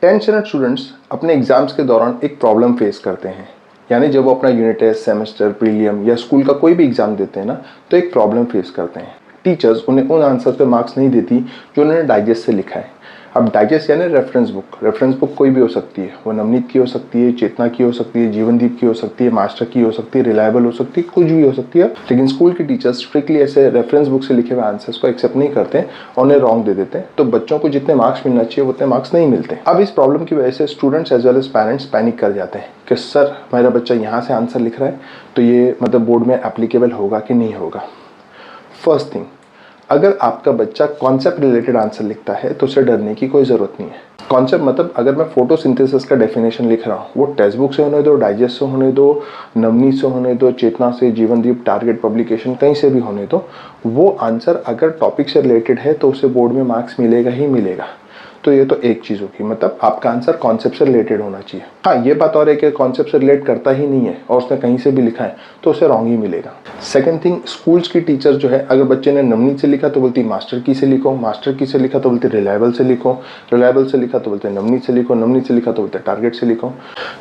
10th standard students अपने exams के दौरान एक प्रॉब्लम फेस करते हैं, यानी जब वो अपना यूनिट टेस्ट, सेमेस्टर, प्रीलियम या स्कूल का कोई भी एग्जाम देते हैं ना, तो एक प्रॉब्लम फेस करते हैं। टीचर्स उन्हें उन आंसर पे मार्क्स नहीं देती जो उन्होंने डाइजेस्ट से लिखा है। अब डाइजेस्ट यानी रेफरेंस बुक कोई भी हो सकती है, वो नवनीत की हो सकती है, चेतना की हो सकती है, जीवनदीप की हो सकती है, मास्टर की हो सकती है, रिलायबल हो सकती है, कुछ भी हो सकती है। लेकिन स्कूल के टीचर्स स्ट्रिक्टली ऐसे रेफरेंस बुक से लिखे हुए आंसर्स को एक्सेप्ट नहीं करते और उन्हें रॉन्ग दे देते हैं, तो बच्चों को जितने मार्क्स मिलना चाहिए उतने मार्क्स नहीं मिलते। अब इस प्रॉब्लम की वजह से students as well as parents panic कर जाते हैं कि सर मेरा बच्चा यहाँ से आंसर लिख रहा है, तो ये मतलब बोर्ड में एप्लीकेबल होगा कि नहीं होगा। फर्स्ट थिंग, अगर आपका बच्चा कॉन्सेप्ट रिलेटेड आंसर लिखता है तो उसे डरने की कोई ज़रूरत नहीं है। कॉन्सेप्ट मतलब अगर मैं फोटोसिंथेसिस का डेफिनेशन लिख रहा हूँ, वो टेक्स्ट बुक से होने दो, डाइजेस्ट से होने दो, नवनीत से होने दो, चेतना से, जीवनदीप, टारगेट पब्लिकेशन, कहीं से भी होने दो, वो आंसर अगर टॉपिक से रिलेटेड है तो उसे बोर्ड में मार्क्स मिलेगा ही मिलेगा। तो ये तो एक चीज़ होगी, मतलब आपका आंसर कॉन्सेप्ट से रिलेटेड होना चाहिए। हाँ, ये बात और है कि कॉन्सेप्ट से रिलेट करता ही नहीं है और उसने कहीं से भी लिखा है तो उसे रॉन्ग ही मिलेगा। सेकंड थिंग, स्कूल्स की टीचर्स जो है, अगर बच्चे ने नवनीत से लिखा तो बोलती मास्टर की से लिखो, मास्टर की से लिखा तो बोलते रिलायबल से लिखो, रिलायबल से लिखा तो बोलते नवनीत से लिखो, नवनीत से लिखा तो बोलते टारगेट से लिखो।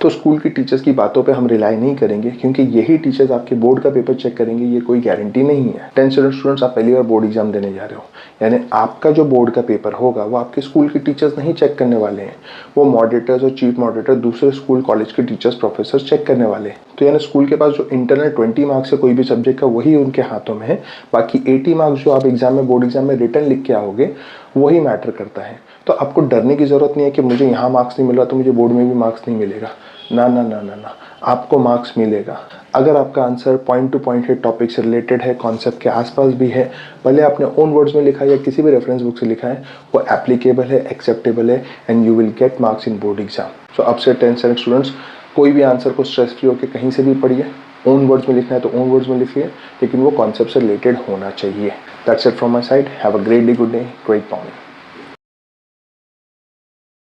तो स्कूल की टीचर्स की बातों पर हम रिलाई नहीं करेंगे, क्योंकि यही टीचर्स आपके बोर्ड का पेपर चेक करेंगे, ये कोई गारंटी नहीं है। 10th स्टैंडर्ड स्टूडेंट्स, आप पहली बार बोर्ड एग्जाम देने जा रहे हो, यानी आपका जो बोर्ड का पेपर होगा वो आपके स्कूल की टीचर्स नहीं चेक करने वाले हैं, वो मॉडरेटर्स और चीफ मॉडरेटर दूसरे स्कूल कॉलेज के टीचर्स, प्रोफेसर चेक करने वाले हैं। तो यानी स्कूल के पास जो इंटरनल 20 मार्क्स है कोई भी सब्जेक्ट का, वही उनके हाथों में है। बाकी 80 मार्क्स जो आप एग्जाम में, बोर्ड एग्जाम में रिटर्न लिख के आओगे, वही मैटर करता है। तो आपको डरने की जरूरत नहीं है कि मुझे यहाँ मार्क्स नहीं मिल रहा तो मुझे बोर्ड में भी मार्क्स नहीं मिलेगा। ना ना ना ना ना, आपको मार्क्स मिलेगा अगर आपका आंसर पॉइंट टू पॉइंट है, टॉपिक से रिलेटेड है, कॉन्सेप्ट के आसपास भी है, भले आपने ओन वर्ड्स में लिखा है या किसी भी रेफरेंस बुक से लिखा है, वो एप्लीकेबल है, एक्सेप्टेबल है, and you will get marks in board exam. So अब से 10th स्टैंडर्ड स्टूडेंट्स कोई भी आंसर को स्ट्रेस फ्री होकर कहीं से भी पढ़िए। ओन वर्ड्स में लिखना है तो ओन वर्ड्स में लिखिए, लेकिन वो कॉन्सेप्ट से रिलेटेड होना चाहिए। That's it from my side. Have a great day, good day, great morning.